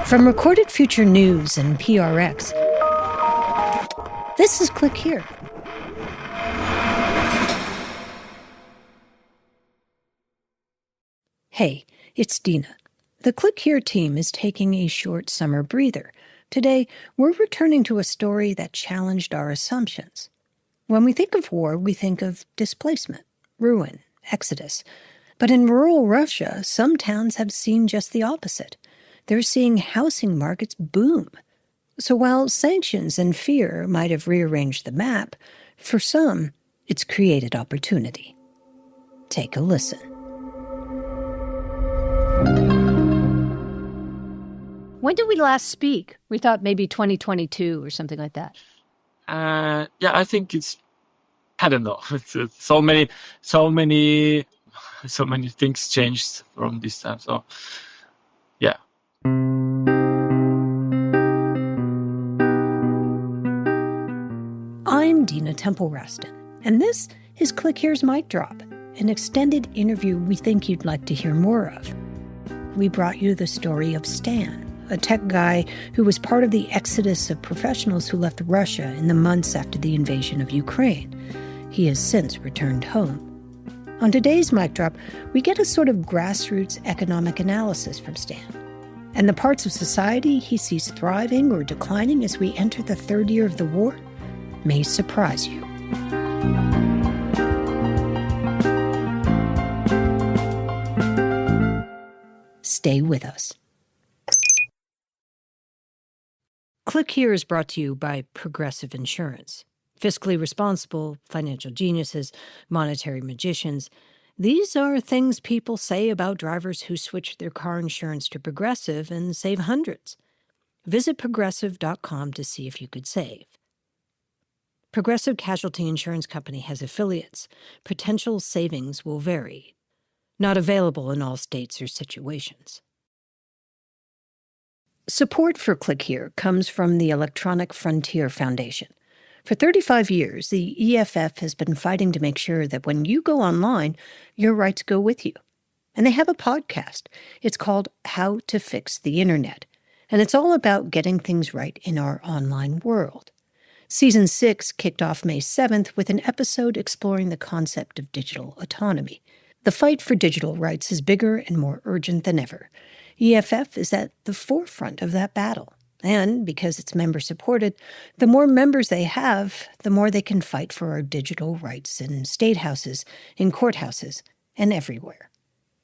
From Recorded Future News and PRX, this is Click Here. Hey, it's Dina. The Click Here team is taking a short summer breather. Today, we're returning to a story that challenged our assumptions. When we think of war, we think of displacement, ruin, exodus. But in rural Russia, some towns have seen just the opposite. They're seeing housing markets boom. So while sanctions and fear might have rearranged the map, for some, it's created opportunity. Take a listen. When did we last speak? We thought maybe 2022 or something like that. I think it's, I don't know. It's so many things changed from this time. So, yeah. I'm Dina Temple-Raston, and this is Click Here's Mic Drop, an extended interview we think you'd like to hear more of. We brought you the story of Stan, a tech guy who was part of the exodus of professionals who left Russia in the months after the invasion of Ukraine. He has since returned home. On today's Mic Drop, we get a sort of grassroots economic analysis from Stan. And the parts of society he sees thriving or declining as we enter the third year of the war may surprise you. Stay with us. Click Here is brought to you by Progressive Insurance. Fiscally responsible, financial geniuses, monetary magicians. These are things people say about drivers who switch their car insurance to Progressive and save hundreds. Visit progressive.com to see if you could save. Progressive Casualty Insurance Company has affiliates. Potential savings will vary. Not available in all states or situations. Support for Click Here comes from the Electronic Frontier Foundation. For 35 years, the EFF has been fighting to make sure that when you go online, your rights go with you. And they have a podcast. It's called How to Fix the Internet. And it's all about getting things right in our online world. Season 6 kicked off May 7th with an episode exploring the concept of digital autonomy. The fight for digital rights is bigger and more urgent than ever. EFF is at the forefront of that battle. And because it's member-supported, the more members they have, the more they can fight for our digital rights in state houses, in courthouses, and everywhere.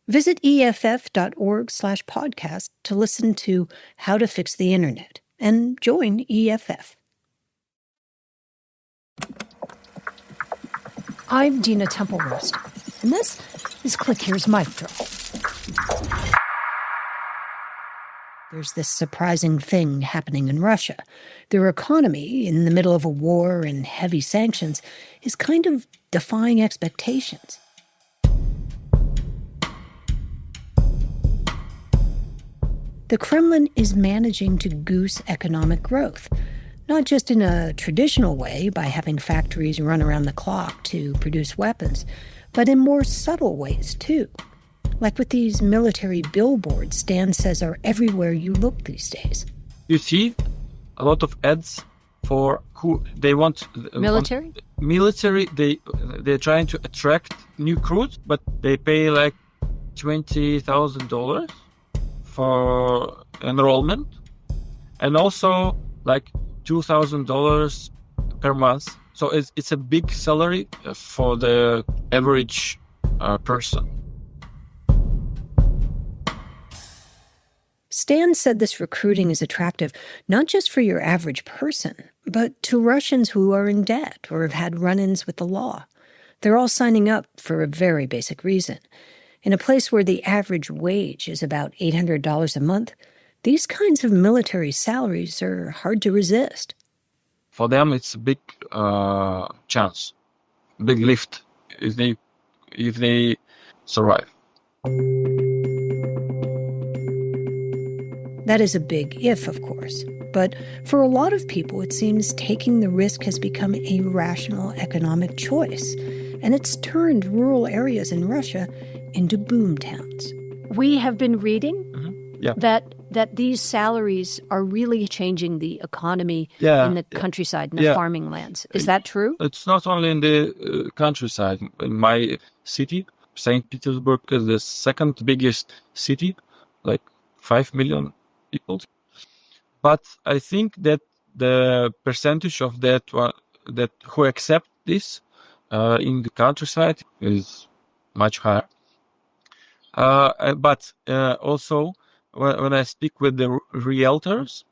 Visit EFF.org/podcast to listen to How to Fix the Internet and join EFF. I'm Dina Temple-Raston, and this is Click Here's Mic Drop. There's this surprising thing happening in Russia. Their economy, in the middle of a war and heavy sanctions, is kind of defying expectations. The Kremlin is managing to goose economic growth, not just in a traditional way by having factories run around the clock to produce weapons, but in more subtle ways too. Like with these military billboards Stan says are everywhere you look these days. You see a lot of ads for who they want. Military? Military, they're trying to attract new recruits, but they pay like $20,000 for enrollment. And also like $2,000 per month. So it's a big salary for the average person. Stan said this recruiting is attractive not just for your average person, but to Russians who are in debt or have had run-ins with the law. They're all signing up for a very basic reason. In a place where the average wage is about $800 a month, these kinds of military salaries are hard to resist. For them, it's a big chance, big lift if they survive. That is a big if, of course. But for a lot of people, it seems taking the risk has become a rational economic choice. And it's turned rural areas in Russia into boom towns. We have been reading that that these salaries are really changing the economy in the countryside, in the farming lands. Is that true? It's not only in the countryside. In my city, St. Petersburg is the second biggest city, like 5 million people. But I think that the percentage of that who accept this in the countryside is much higher. But also, when I speak with the realtors,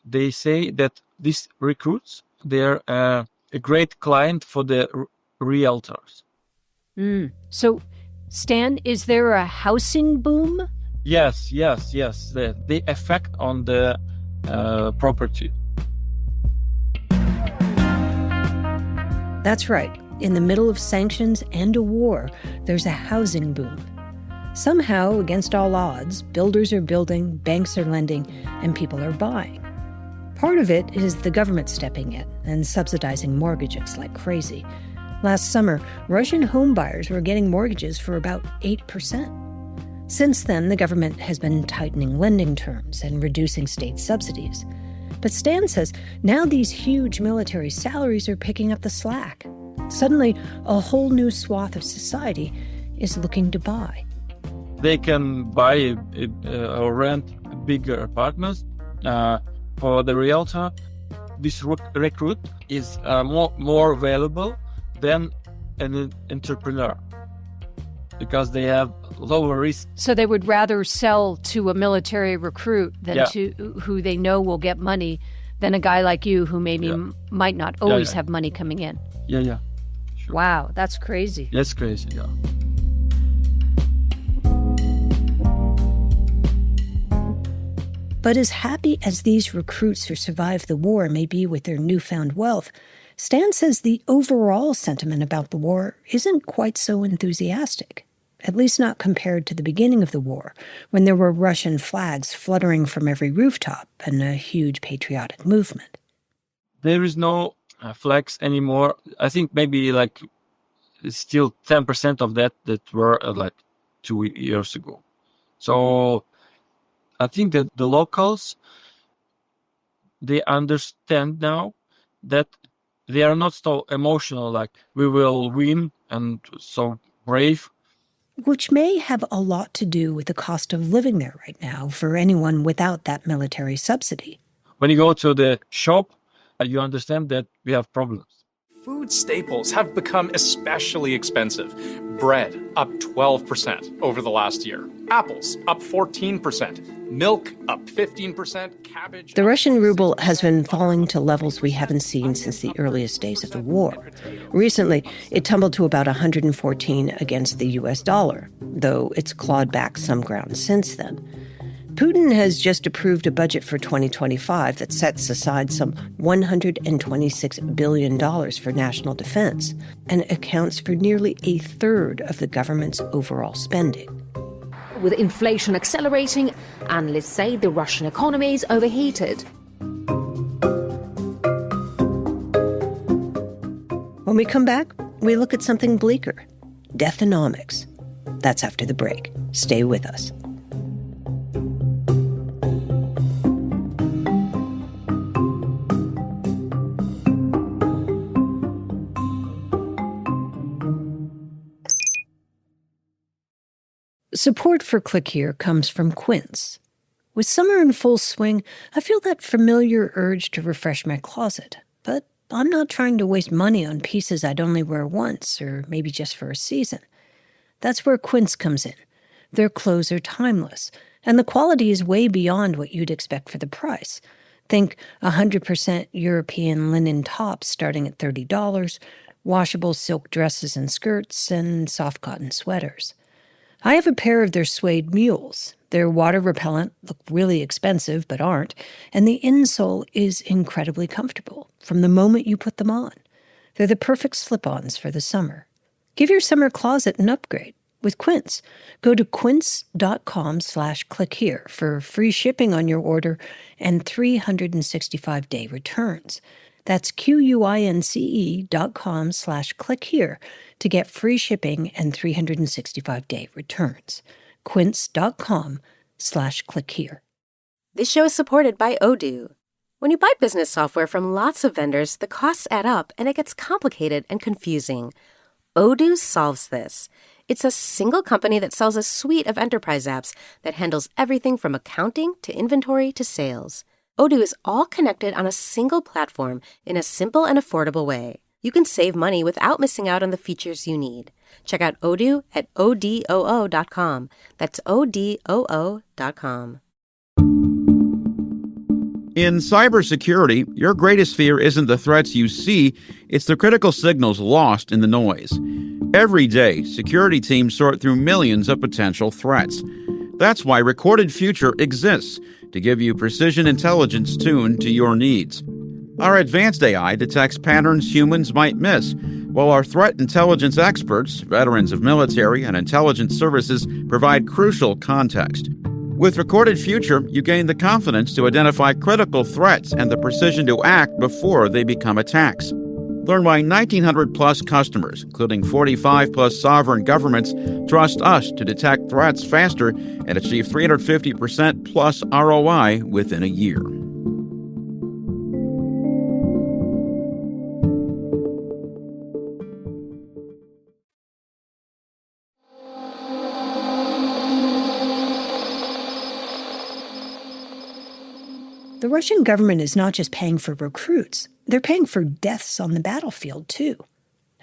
they say that these recruits, they're a great client for the realtors. So, Stan, is there a housing boom? Yes. The effect on the property. That's right. In the middle of sanctions and a war, there's a housing boom. Somehow, against all odds, builders are building, banks are lending, and people are buying. Part of it is the government stepping in and subsidizing mortgages like crazy. Last summer, Russian homebuyers were getting mortgages for about 8%. Since then, the government has been tightening lending terms and reducing state subsidies. But Stan says now these huge military salaries are picking up the slack. Suddenly, a whole new swath of society is looking to buy. They can buy or rent bigger apartments. For the realtor, this recruit is more valuable than an entrepreneur because they have lower risk. So they would rather sell to a military recruit than to who they know will get money than a guy like you who maybe might not always have money coming in. Yeah. Sure. Wow, that's crazy. That's crazy, yeah. But as happy as these recruits who survived the war may be with their newfound wealth, Stan says the overall sentiment about the war isn't quite so enthusiastic, at least not compared to the beginning of the war, when there were Russian flags fluttering from every rooftop and a huge patriotic movement. There is no flags anymore. I think maybe like still 10% of that were like 2 years ago. So I think that the locals, they understand now that they are not so emotional, like we will win and so brave. Which may have a lot to do with the cost of living there right now for anyone without that military subsidy. When you go to the shop, you understand that we have problems. Food staples have become especially expensive. Bread up 12% over the last year. Apples up 14%. Milk up 15%. Cabbage. The Russian ruble has been falling to levels we haven't seen since the earliest days of the war. Recently, it tumbled to about 114 against the US dollar, though it's clawed back some ground since then. Putin has just approved a budget for 2025 that sets aside some $126 billion for national defense and accounts for nearly a third of the government's overall spending. With inflation accelerating, analysts say the Russian economy is overheated. When we come back, we look at something bleaker, deathonomics. That's after the break. Stay with us. Support for Click Here comes from Quince. With summer in full swing, I feel that familiar urge to refresh my closet. But I'm not trying to waste money on pieces I'd only wear once, or maybe just for a season. That's where Quince comes in. Their clothes are timeless, and the quality is way beyond what you'd expect for the price. Think 100% European linen tops starting at $30, washable silk dresses and skirts, and soft cotton sweaters. I have a pair of their suede mules. They're water repellent, look really expensive but aren't, and the insole is incredibly comfortable from the moment you put them on. They're the perfect slip-ons for the summer. Give your summer closet an upgrade with Quince. Go to quince.com/clickhere for free shipping on your order and 365-day returns. That's QUINCE.com/clickhere to get free shipping and 365-day returns. Quince.com/clickhere. Click here. This show is supported by Odoo. When you buy business software from lots of vendors, the costs add up and it gets complicated and confusing. Odoo solves this. It's a single company that sells a suite of enterprise apps that handles everything from accounting to inventory to sales. Odoo is all connected on a single platform in a simple and affordable way. You can save money without missing out on the features you need. Check out Odoo at odoo.com. That's odoo.com. In cybersecurity, your greatest fear isn't the threats you see, it's the critical signals lost in the noise. Every day, security teams sort through millions of potential threats. That's why Recorded Future exists, to give you precision intelligence tuned to your needs. Our advanced AI detects patterns humans might miss, while our threat intelligence experts, veterans of military and intelligence services, provide crucial context. With Recorded Future, you gain the confidence to identify critical threats and the precision to act before they become attacks. Learn why 1,900-plus customers, including 45-plus sovereign governments, trust us to detect threats faster and achieve 350% plus ROI within a year. The Russian government is not just paying for recruits. They're paying for deaths on the battlefield, too.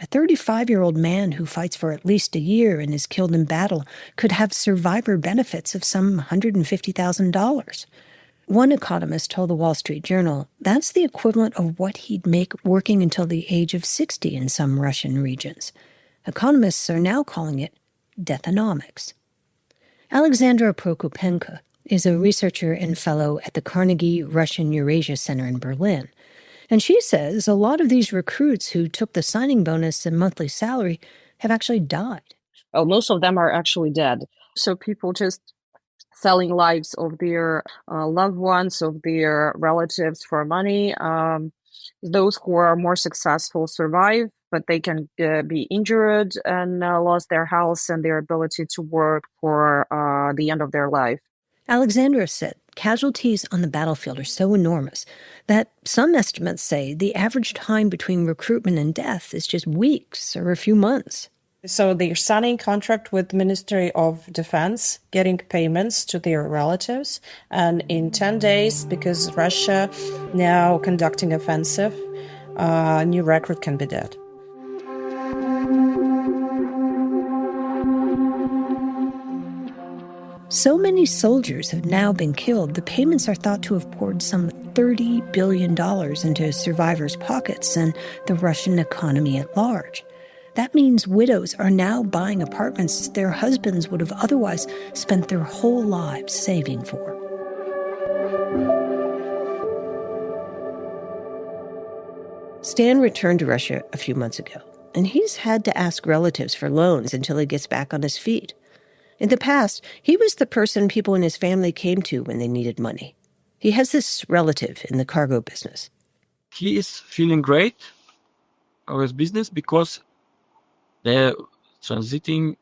A 35-year-old man who fights for at least a year and is killed in battle could have survivor benefits of some $150,000. One economist told the Wall Street Journal that's the equivalent of what he'd make working until the age of 60 in some Russian regions. Economists are now calling it deathonomics. Alexandra Prokopenko is a researcher and fellow at the Carnegie Russian Eurasia Center in Berlin. And she says a lot of these recruits who took the signing bonus and monthly salary have actually died. Oh, most of them are actually dead. So people just selling lives of their loved ones, of their relatives for money. Those who are more successful survive, but they can be injured and lost their health and their ability to work for the end of their life. Alexandra said casualties on the battlefield are so enormous that some estimates say the average time between recruitment and death is just weeks or a few months. So they're signing contract with the Ministry of Defense, getting payments to their relatives, and in 10 days, because Russia now conducting offensive, a new recruit can be dead. So many soldiers have now been killed, the payments are thought to have poured some $30 billion into survivors' pockets and the Russian economy at large. That means widows are now buying apartments their husbands would have otherwise spent their whole lives saving for. Stan returned to Russia a few months ago, and he's had to ask relatives for loans until he gets back on his feet. In the past, he was the person people in his family came to when they needed money. He has this relative in the cargo business. He is feeling great of his business because they're transiting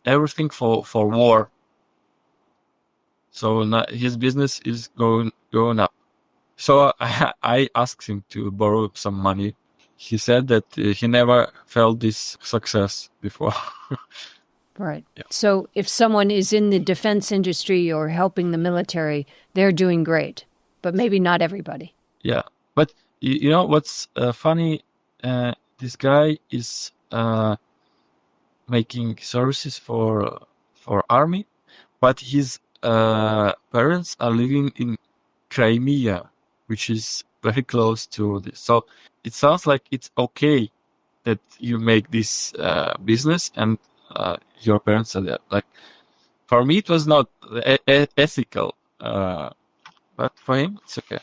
everything for war. So now his business is going up. So I asked him to borrow some money. He said that he never felt this success before. Right. Yeah. So if someone is in the defense industry or helping the military, they're doing great, but maybe not everybody. Yeah. But you know what's funny? This guy is making services for army, but his parents are living in Crimea, which is very close to this. So it sounds like it's okay that you make this business and your parents are there. Like, for me, it was not ethical, but for him, it's okay.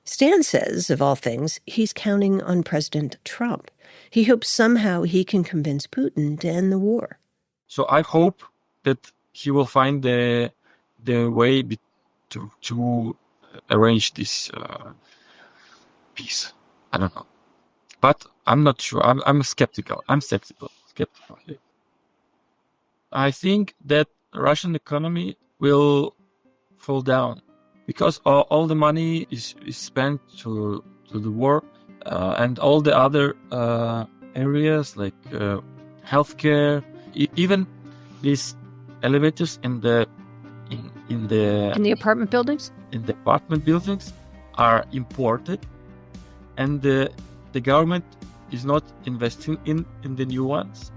Stan says, of all things, he's counting on President Trump. He hopes somehow he can convince Putin to end the war. So I hope that he will find the way to arrange this peace. I don't know, but I'm not sure. I'm skeptical. Skeptical. I think that Russian economy will fall down because all the money is spent to the war, and all the other areas like healthcare, even these elevators in the apartment buildings? In the apartment buildings are imported, and the government is not investing in the new ones.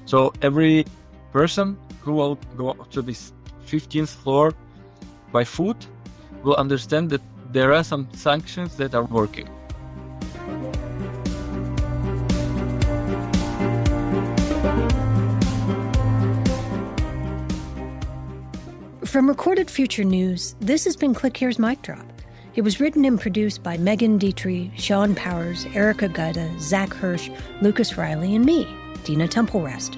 So every person who will go to this 15th floor by foot will understand that there are some sanctions that are working. From Recorded Future News, this has been Click Here's Mic Drop. It was written and produced by Megan Dietrich, Sean Powers, Erica Guida, Zach Hirsch, Lucas Riley, and me, Dina Temple-Rest.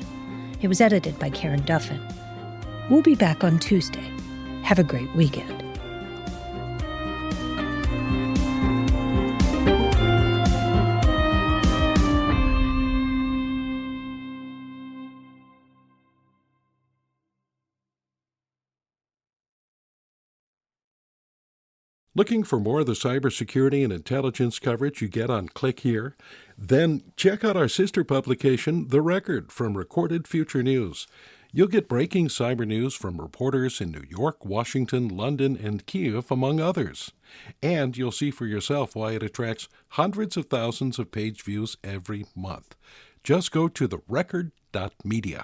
It was edited by Karen Duffin. We'll be back on Tuesday. Have a great weekend. Looking for more of the cybersecurity and intelligence coverage you get on Click Here? Then check out our sister publication, The Record, from Recorded Future News. You'll get breaking cyber news from reporters in New York, Washington, London, and Kyiv, among others. And you'll see for yourself why it attracts hundreds of thousands of page views every month. Just go to therecord.media.